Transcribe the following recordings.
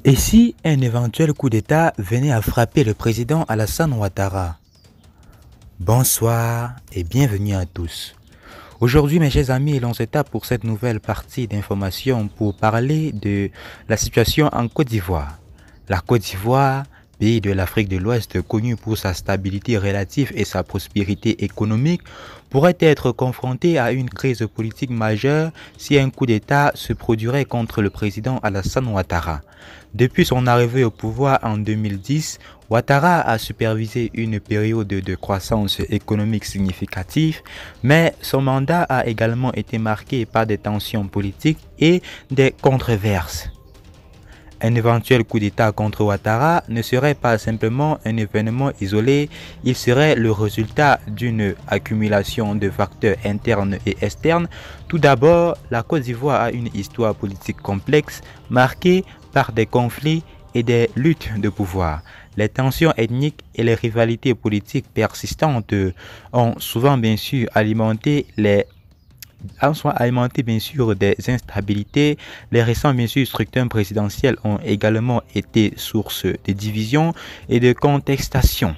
Et si un éventuel coup d'État venait à frapper le président Alassane Ouattara? Bonsoir et bienvenue à tous. Aujourd'hui, mes chers amis, l'on se tape pour cette nouvelle partie d'information pour parler de la situation en Côte d'Ivoire. La Côte d'Ivoire, pays de l'Afrique de l'Ouest connu pour sa stabilité relative et sa prospérité économique, pourrait être confronté à une crise politique majeure si un coup d'État se produirait contre le président Alassane Ouattara. Depuis son arrivée au pouvoir en 2010, Ouattara a supervisé une période de croissance économique significative, mais son mandat a également été marqué par des tensions politiques et des controverses. Un éventuel coup d'État contre Ouattara ne serait pas simplement un événement isolé, il serait le résultat d'une accumulation de facteurs internes et externes. Tout d'abord, la Côte d'Ivoire a une histoire politique complexe, marquée par des conflits et des luttes de pouvoir. Les tensions ethniques et les rivalités politiques persistantes ont souvent bien sûr alimenté bien sûr des instabilités. Les récents bien sûr scrutins présidentiels ont également été source de divisions et de contestations,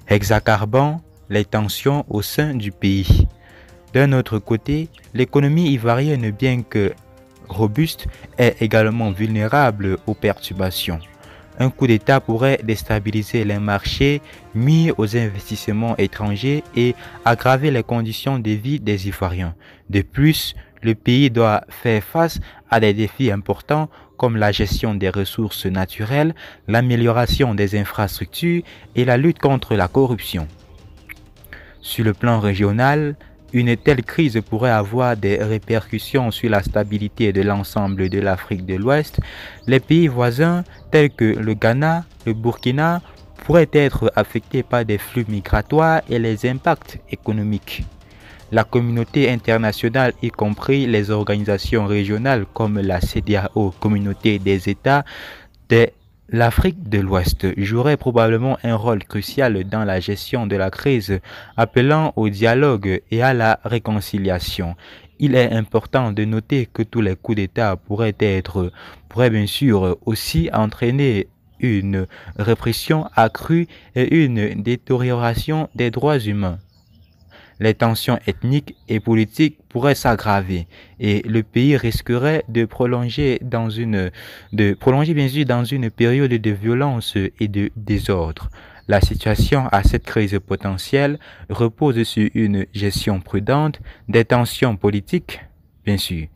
exacerbant les tensions au sein du pays. D'un autre côté, l'économie ivoirienne, bien que robuste, est également vulnérable aux perturbations. Un coup d'État pourrait déstabiliser les marchés, nuire aux investissements étrangers et aggraver les conditions de vie des Ivoiriens. De plus, le pays doit faire face à des défis importants comme la gestion des ressources naturelles, l'amélioration des infrastructures et la lutte contre la corruption. Sur le plan régional, une telle crise pourrait avoir des répercussions sur la stabilité de l'ensemble de l'Afrique de l'Ouest. Les pays voisins tels que le Ghana, le Burkina pourraient être affectés par des flux migratoires et les impacts économiques. La communauté internationale, y compris les organisations régionales comme la CEDEAO, Communauté des États de l'Afrique de l'Ouest, jouerait probablement un rôle crucial dans la gestion de la crise, appelant au dialogue et à la réconciliation. Il est important de noter que tous les coups d'État pourraient bien sûr aussi entraîner une répression accrue et une détérioration des droits humains. Les tensions ethniques et politiques pourraient s'aggraver et le pays risquerait de prolonger bien sûr dans une période de violence et de désordre. La situation à cette crise potentielle repose sur une gestion prudente des tensions politiques, bien sûr,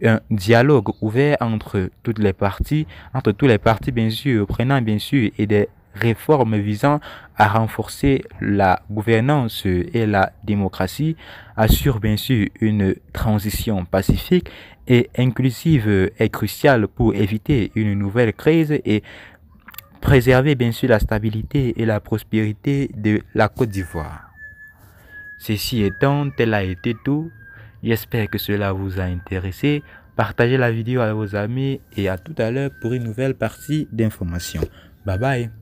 un dialogue ouvert entre tous les partis, bien sûr, prenant bien sûr et des réformes visant à renforcer la gouvernance et la démocratie, assure bien sûr une transition pacifique et inclusive est cruciale pour éviter une nouvelle crise et préserver bien sûr la stabilité et la prospérité de la Côte d'Ivoire. Ceci étant, tel a été tout. J'espère que cela vous a intéressé. Partagez la vidéo à vos amis et à tout à l'heure pour une nouvelle partie d'information. Bye bye.